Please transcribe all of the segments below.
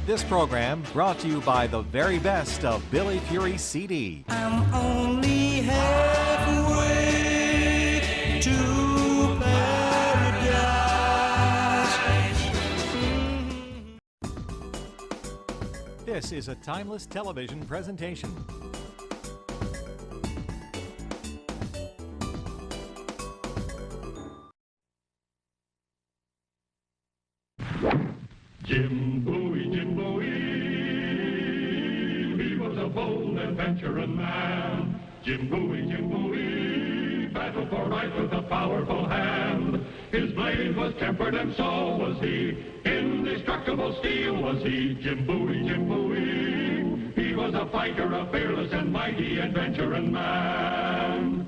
This program brought to you by the very best of Billy Fury CD. I'm only halfway to paradise. This is a timeless television presentation. Jim Bowie, he was a bold adventuring man. Jim Bowie, battled for right with a powerful hand. His blade was tempered and so was he. Indestructible steel was he. Jim Bowie, he was a fighter, a fearless and mighty adventuring man.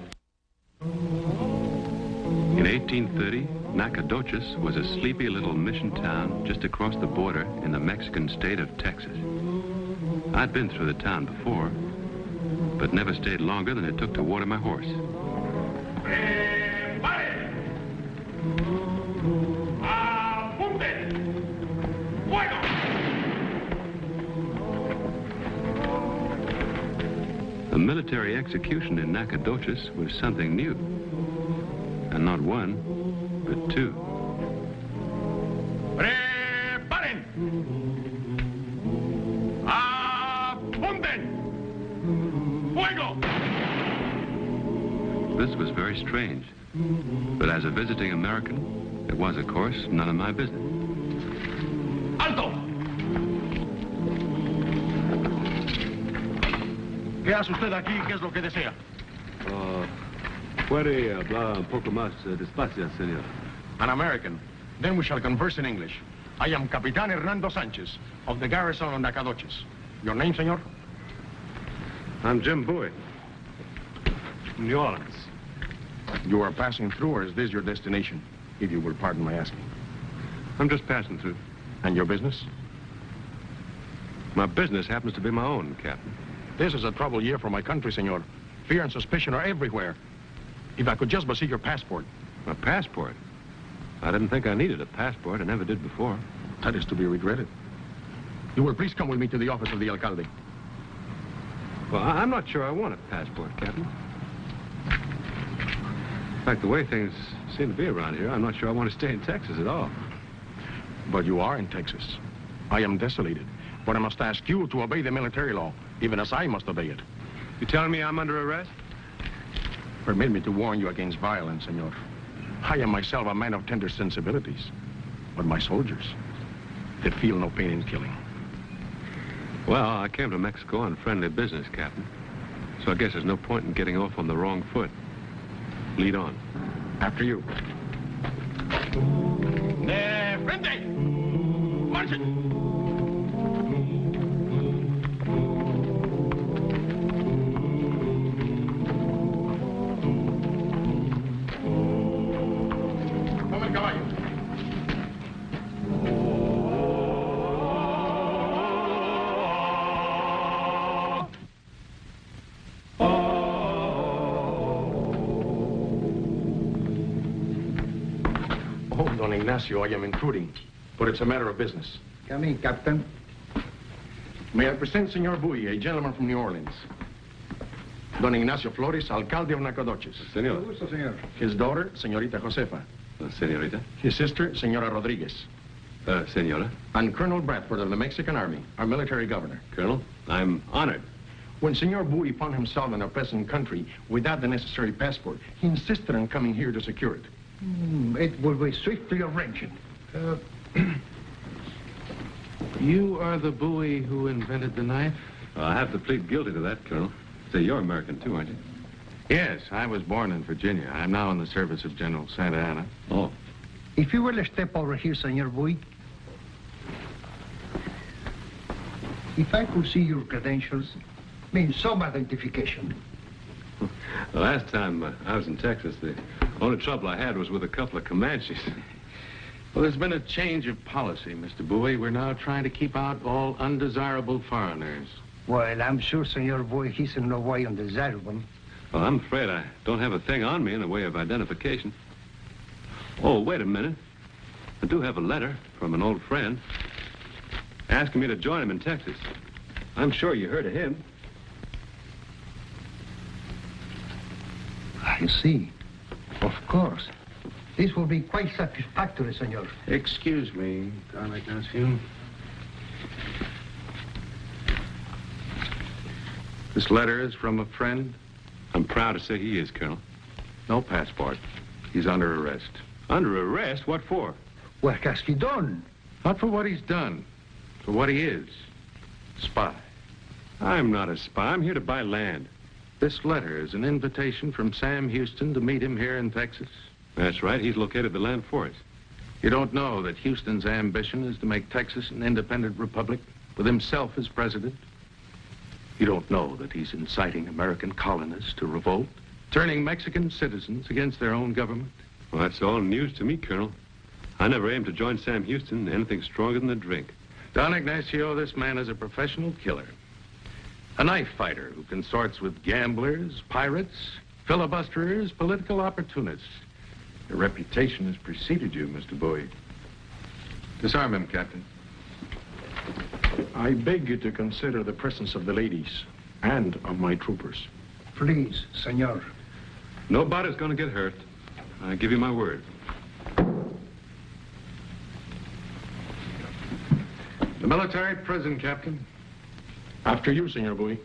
In 1830, Nacogdoches was a sleepy little mission town just across the border in the Mexican state of Texas. I'd been through the town before, but never stayed longer than it took to water my horse. A military execution in Nacogdoches was something new. And not one, but two. Preparen! Apunten! Fuego! This was very strange. But as a visiting American, it was, of course, none of my business. Alto! ¿Qué hace usted aquí? ¿Qué es lo que desea? Puede hablar un poco más despacio, señor. An American. Then we shall converse in English. I am Capitan Hernando Sanchez of the garrison of Nacogdoches. Your name, senor? I'm Jim Bowie. New Orleans. You are passing through, or is this your destination? If you will pardon my asking. I'm just passing through. And your business? My business happens to be my own, Captain. This is a troubled year for my country, senor. Fear and suspicion are everywhere. If I could just but see your passport. My passport? I didn't think I needed a passport. I never did before. That is to be regretted. You will please come with me to the office of the alcalde. Well, I'm not sure I want a passport, Captain. In fact, the way things seem to be around here, I'm not sure I want to stay in Texas at all. But you are in Texas. I am desolated. But I must ask you to obey the military law, even as I must obey it. You telling me I'm under arrest? Permit me to warn you against violence, senor. I am myself a man of tender sensibilities. But my soldiers, they feel no pain in killing. Well, I came to Mexico on friendly business, Captain. So I guess there's no point in getting off on the wrong foot. Lead on. After you. De frente! Marchen! Ignacio, I am intruding, but it's a matter of business. Come in, Captain. May I present Senor Bowie, a gentleman from New Orleans. Don Ignacio Flores, alcalde of Nacogdoches. Senor. Gusto, señor. His daughter, Señorita Josefa. Señorita. His sister, Senora Rodriguez. Senora. And Colonel Bradford of the Mexican Army, our military governor. Colonel, I'm honored. When Senor Bowie found himself in a peasant country without the necessary passport, he insisted on coming here to secure it. It will be swiftly arranged. You are the Bowie who invented the knife? I have to plead guilty to that, Colonel. Say, you're American, too, aren't you? Yes, I was born in Virginia. I'm now in the service of General Santa Anna. Oh. If you will step over here, Senor Bowie. If I could see your credentials, means some identification. The last time I was in Texas, the only trouble I had was with a couple of Comanches. Well, there's been a change of policy, Mr. Bowie. We're now trying to keep out all undesirable foreigners. Well, I'm sure Senor Bowie he's in no way undesirable. Well, I'm afraid I don't have a thing on me in the way of identification. Oh, wait a minute. I do have a letter from an old friend. asking me to join him in Texas. I'm sure you heard of him. I see. Of course. This will be quite satisfactory, senor. Excuse me, Don Ignacio. This letter is from a friend? I'm proud to say he is, Colonel. No passport. He's under arrest. Under arrest? What for? What has he done? Not for what he's done, for what he is. Spy. I'm not a spy. I'm here to buy land. This letter is an invitation from Sam Houston to meet him here in Texas. That's right. He's located the land for us. You don't know that Houston's ambition is to make Texas an independent republic with himself as president? You don't know that he's inciting American colonists to revolt, turning Mexican citizens against their own government? Well, that's all news to me, Colonel. I never aimed to join Sam Houston in anything stronger than a drink. Don Ignacio, this man is a professional killer. A knife fighter who consorts with gamblers, pirates, filibusterers, political opportunists. Your reputation has preceded you, Mr. Bowie. Disarm him, Captain. I beg you to consider the presence of the ladies and of my troopers. Please, senor. Nobody's going to get hurt. I give you my word. The military prison, Captain. After you, Senor Bowie.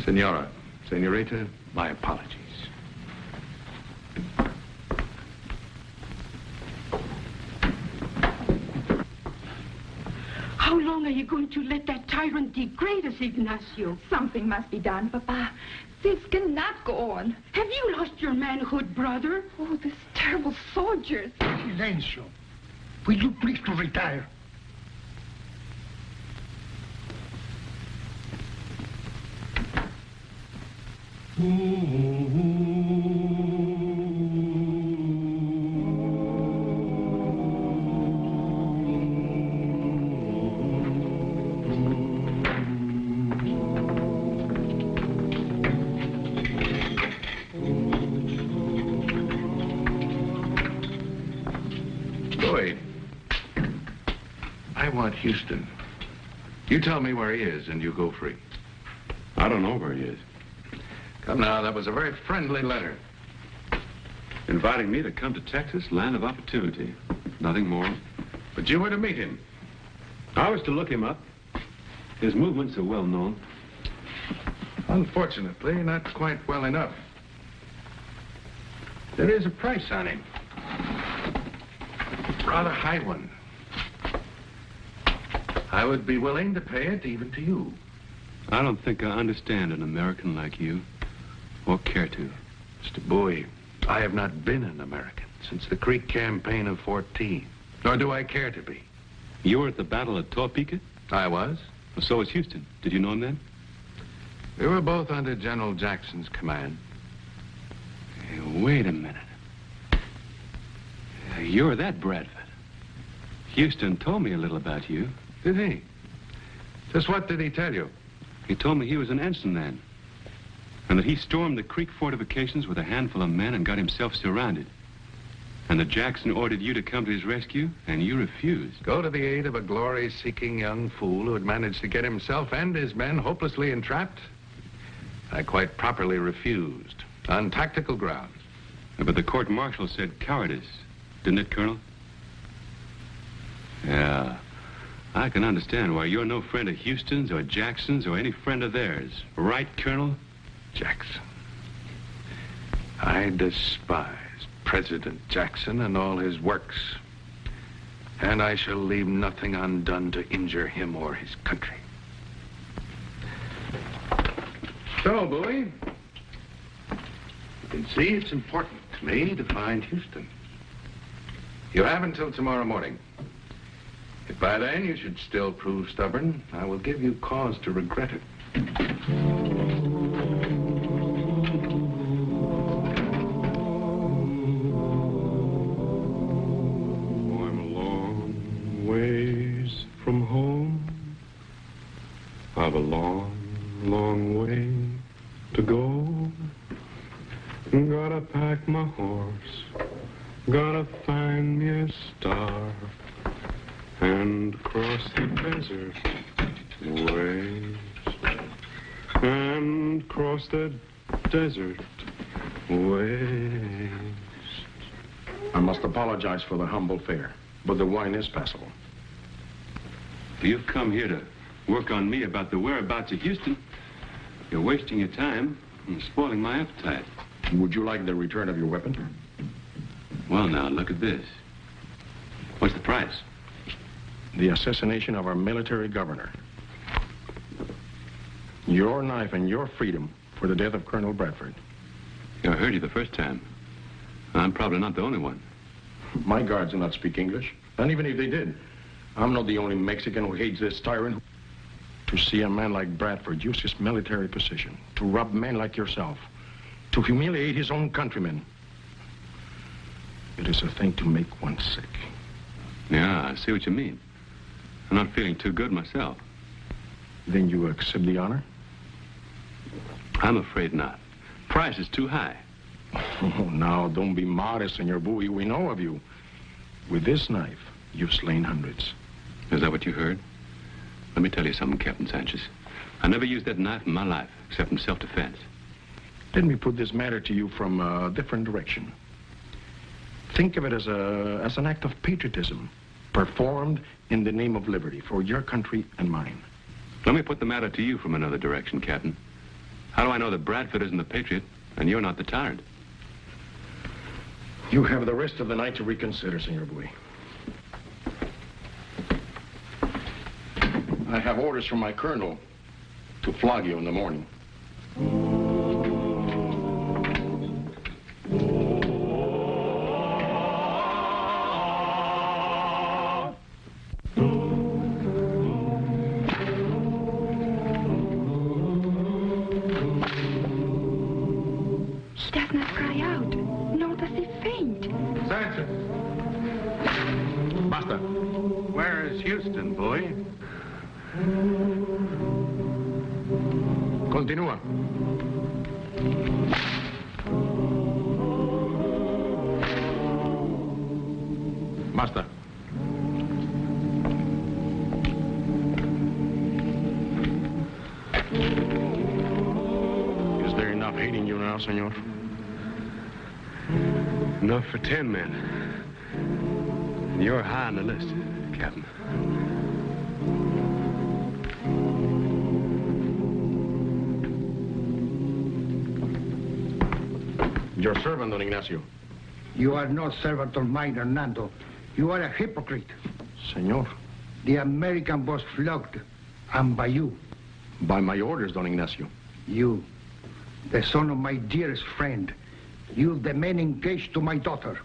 Senora, senorita, my apologies. How long are you going to let that tyrant degrade us, Ignacio? Something must be done, Papa. This cannot go on. Have you lost your manhood, brother? Oh, these terrible soldiers. Silencio. Will you please to retire? Bowie, I want Houston. You tell me where he is and you go free. I don't know where he is. Come now, that was a very friendly letter. Inviting me to come to Texas, land of opportunity. Nothing more. But you were to meet him. I was to look him up. His movements are well known. Unfortunately, not quite well enough. There is a price on him. Rather high one. I would be willing to pay it even to you. I don't think I understand an American like you, or care to. Mr. Bowie, I have not been an American since the Creek campaign of 14, nor do I care to be. You were at the Battle of Topeka? I was. Well, so was Houston. Did you know him then? We were both under General Jackson's command. Hey, wait a minute. You're that Bradford. Houston told me a little about you. Did he? Just what did he tell you? He told me he was an ensign then, and that he stormed the Creek fortifications with a handful of men and got himself surrounded. And that Jackson ordered you to come to his rescue, and you refused. Go to the aid of a glory-seeking young fool who had managed to get himself and his men hopelessly entrapped? I quite properly refused, on tactical grounds. But the court-martial said cowardice, didn't it, Colonel? Yeah. I can understand why you're no friend of Houston's or Jackson's or any friend of theirs. Right, Colonel? Jackson. I despise President Jackson and all his works. And I shall leave nothing undone to injure him or his country. So, Bowie, you can see it's important to me to find Houston. You have until tomorrow morning. If by then you should still prove stubborn, I will give you cause to regret it. I'm a long ways from home. I've a long, long long way to go. Gotta pack my horse. Gotta find me a star and cross the desert waste. And cross the desert waste. I must apologize for the humble fare, but the wine is passable. You've come here to work on me about the whereabouts of Houston. You're wasting your time and spoiling my appetite. Would you like the return of your weapon? Well, now, look at this. What's the price? The assassination of our military governor. Your knife and your freedom for the death of Colonel Bradford. I heard you the first time. I'm probably not the only one. My guards do not speak English. And even if they did, I'm not the only Mexican who hates this tyrant. To see a man like Bradford use his military position to rob men like yourself, to humiliate his own countrymen, it is a thing to make one sick. Yeah, I see what you mean. I'm not feeling too good myself. Then you accept the honor? I'm afraid not. Price is too high. Oh, now, don't be modest, Senor Bowie. We know of you. With this knife, you've slain hundreds. Is that what you heard? Let me tell you something, Captain Sanchez. I never used that knife in my life, except in self-defense. Let me put this matter to you from a different direction. Think of it as an act of patriotism, performed in the name of liberty for your country and mine. Let me put the matter to you from another direction, Captain. How do I know that Bradford isn't the patriot and you're not the tyrant? You have the rest of the night to reconsider, Senor Bowie. I have orders from my colonel to flog you in the morning. He does not cry out, nor does he faint. Sanchez! Basta. Where is Houston, boy? Continúa. Basta. Is there enough hating you now, senor? Enough for 10 men. You're high on the list, Captain. Your servant, Don Ignacio. You are no servant of mine, Hernando. You are a hypocrite. Senor. The American was flogged, and by you. By my orders, Don Ignacio. You, the son of my dearest friend. You, the man engaged to my daughter.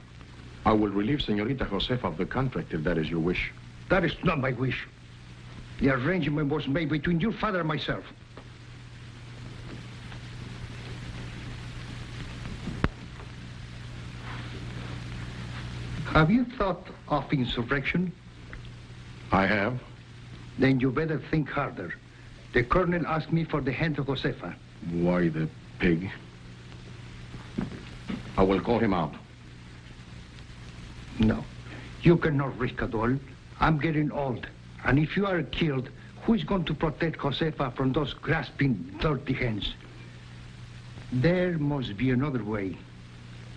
I will relieve Senorita Josefa of the contract if that is your wish. That is not my wish. The arrangement was made between your father and myself. Have you thought of insurrection? I have. Then you better think harder. The colonel asked me for the hand of Josefa. Why, the pig? I will call him out. No, you cannot risk a duel. I'm getting old. And if you are killed, who is going to protect Josefa from those grasping, dirty hands? There must be another way.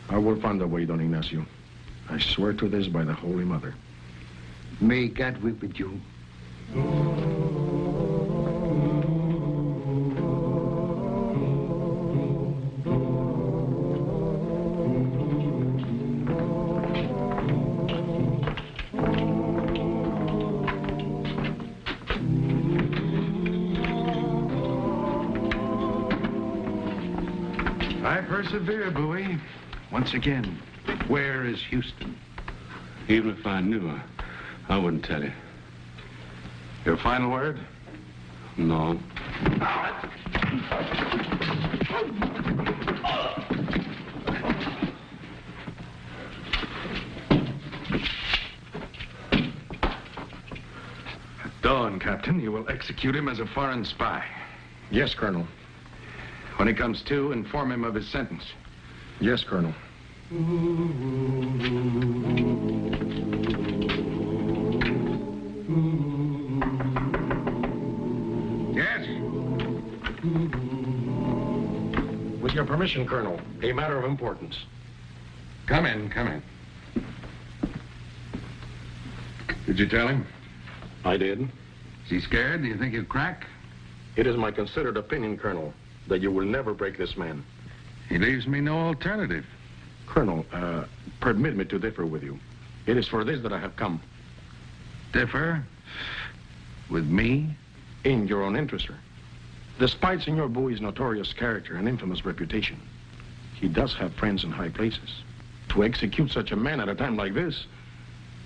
I will find a way, Don Ignacio. I swear to this by the Holy Mother. May God be with you. I persevere, Bowie. Once again, where is Houston? Even if I knew, I wouldn't tell you. Your final word? No. At dawn, Captain, you will execute him as a foreign spy. Yes, Colonel. When he comes to, inform him of his sentence. Yes, Colonel. Yes? With your permission, Colonel, a matter of importance. Come in, come in. Did you tell him? I did. Is he scared? Do you think he'll crack? It is my considered opinion, Colonel, that you will never break this man. He leaves me no alternative. Colonel, permit me to differ with you. It is for this that I have come. Differ? With me? In your own interest, sir. Despite Senor Bowie's notorious character and infamous reputation, he does have friends in high places. To execute such a man at a time like this,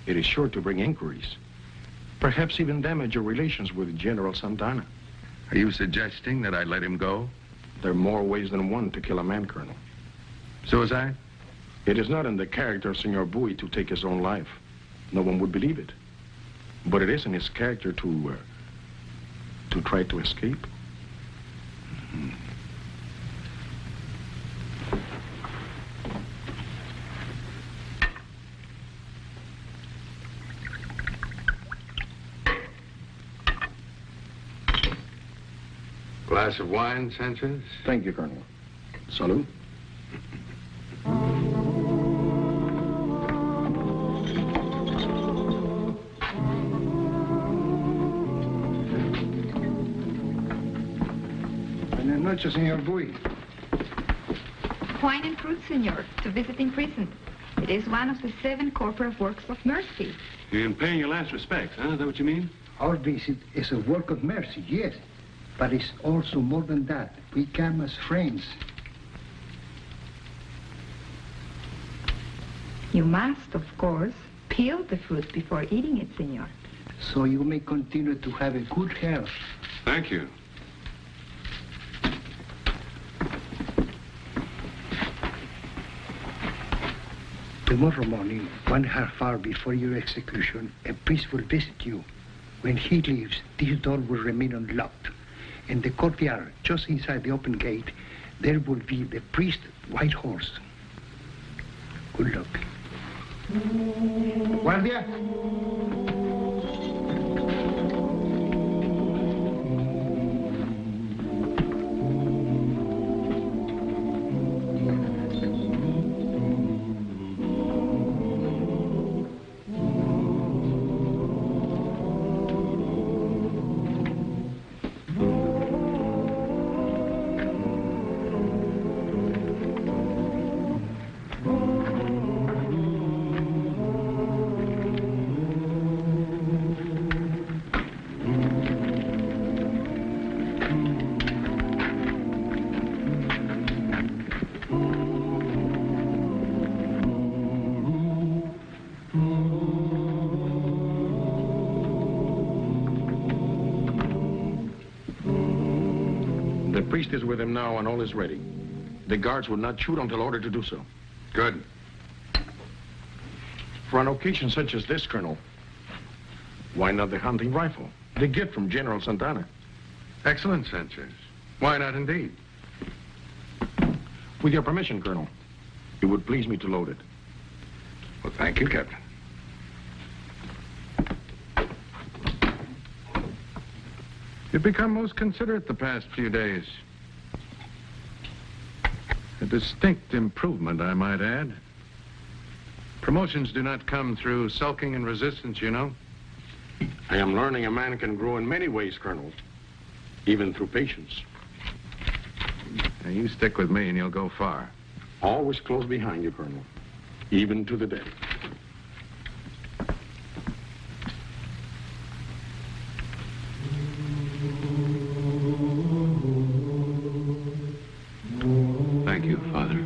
it is sure to bring inquiries. Perhaps even damage your relations with General Santana. Are you suggesting that I let him go? There are more ways than one to kill a man, Colonel. Suicide? It is not in the character of Senor Bowie to take his own life. No one would believe it. But it is in his character to try to escape. Glass of wine, Sanchez? Thank you, Colonel. Salud. Buenas noches, Senor Bowie. Wine and fruit, senor, to visit in prison. It is one of the 7 corporate works of mercy. You're in paying your last respects, huh? Is that what you mean? Our visit is a work of mercy, yes. But it's also more than that. We come as friends. You must, of course, peel the fruit before eating it, senor. So you may continue to have a good health. Thank you. Tomorrow morning, 1/2 hour before your execution, a priest will visit you. When he leaves, this door will remain unlocked. In the courtyard, just inside the open gate, there will be the priest's white horse. Good luck. Guardia! The priest is with him now and all is ready. The guards will not shoot until ordered to do so. Good. For an occasion such as this, Colonel, why not the hunting rifle? The gift from General Santana. Excellent, Sanchez. Why not indeed? With your permission, Colonel, it would please me to load it. Well, thank you, Captain. You've become most considerate the past few days. A distinct improvement, I might add. Promotions do not come through sulking and resistance, you know. I am learning a man can grow in many ways, Colonel, even through patience. Now, you stick with me and you'll go far. Always close behind you, Colonel, even to the death. Thank you, Father.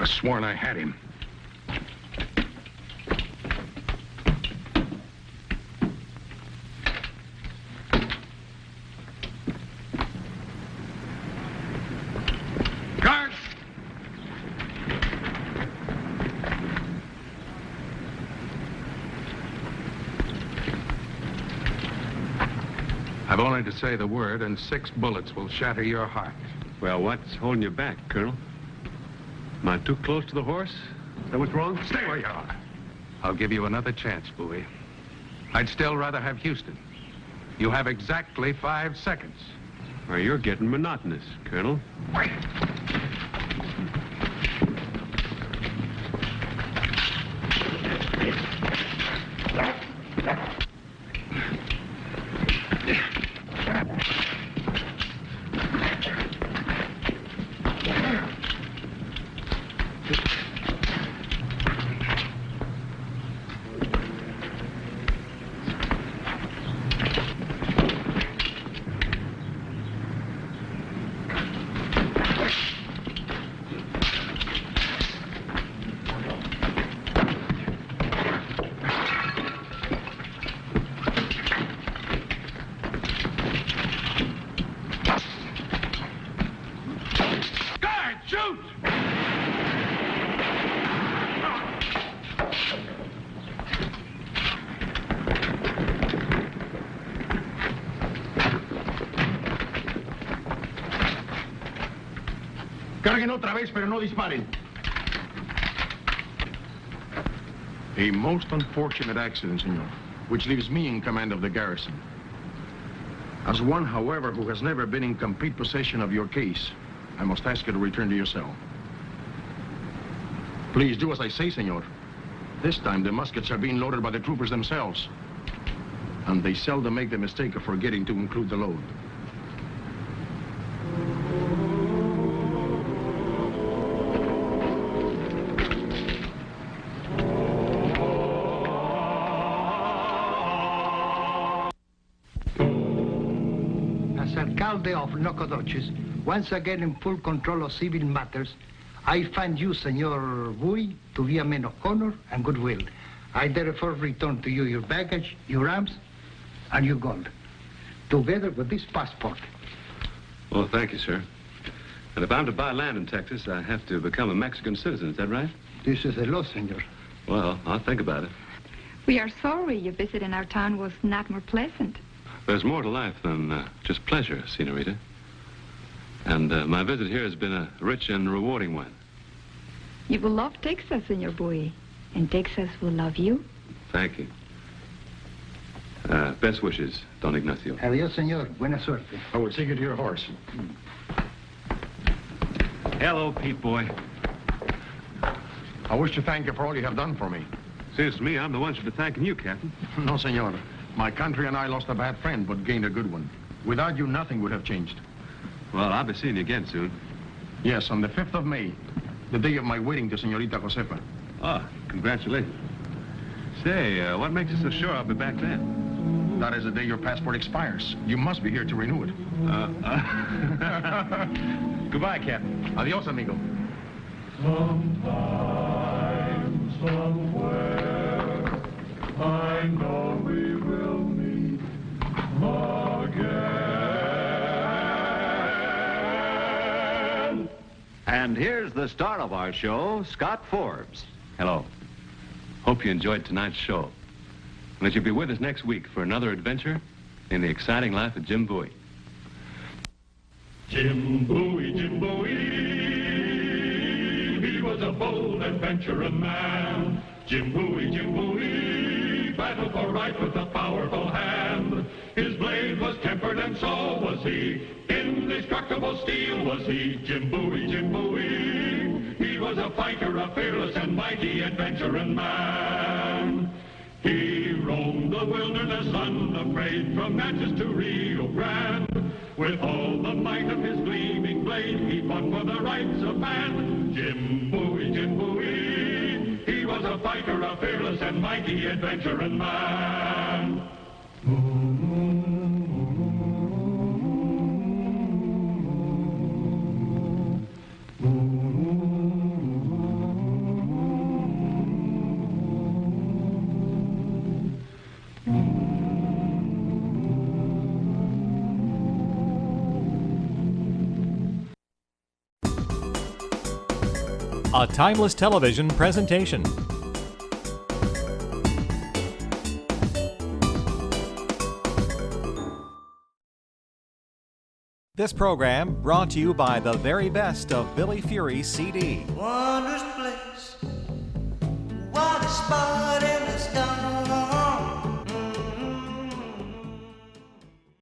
Could have sworn I had him. Guards! I've only to say the word, and 6 bullets will shatter your heart. Well, what's holding you back, Colonel? Am I too close to the horse? Is that what's wrong? Stay where you are. I'll give you another chance, Bowie. I'd still rather have Houston. You have exactly 5 seconds. Well, you're getting monotonous, Colonel. Wait. Carguen otra vez, pero no disparen. A most unfortunate accident, senor, which leaves me in command of the garrison. As one, however, who has never been in complete possession of your case, I must ask you to return to your cell. Please do as I say, senor. This time, the muskets are being loaded by the troopers themselves. And they seldom make the mistake of forgetting to include the load. Alcalde of Nacogdoches, once again in full control of civil matters, I find you, Senor Bowie, to be a man of honor and goodwill. I therefore return to you your baggage, your arms, and your gold, together with this passport. Well, thank you, sir. And if I'm to buy land in Texas, I have to become a Mexican citizen. Is that right? This is the law, senor. Well, I'll think about it. We are sorry your visit in our town was not more pleasant. There's more to life than just pleasure, Senorita. And my visit here has been a rich and rewarding one. You will love Texas, Senor Bowie, and Texas will love you. Thank you. Best wishes, Don Ignacio. Adios, senor. Buena suerte. I will take you to your horse. Hello, Pete boy. I wish to thank you for all you have done for me. Seems to me I'm the one should be thanking you, Captain. No, senor. My country and I lost a bad friend, but gained a good one. Without you, nothing would have changed. Well, I'll be seeing you again soon. Yes, on the 5th of May, the day of my wedding to Senorita Josefa. Ah, congratulations. Say, what makes you so sure I'll be back then? That is the day your passport expires. You must be here to renew it. Goodbye, Captain. Adios, amigo. Sometime, somewhere, I know we will meet again. And here's the star of our show, Scott Forbes. Hello. Hope you enjoyed tonight's show. And that you'll be with us next week for another adventure in the exciting life of Jim Bowie. Jim Bowie, Jim Bowie, he was a bold adventurer man. Jim Bowie, battled for right with a powerful hand. His blade was tempered and so was he. Indestructible steel was he. Jim Bowie, he was a fighter, a fearless and mighty adventuring man. He roamed the wilderness unafraid, from Natchez to Rio Grande. With all the might of his gleaming blade, he fought for the rights of man. Jim Bowie, he was a fighter, a fearless and mighty adventuring man. a timeless television presentation. This program brought to you by the very best of Billy Fury CD. Wondrous place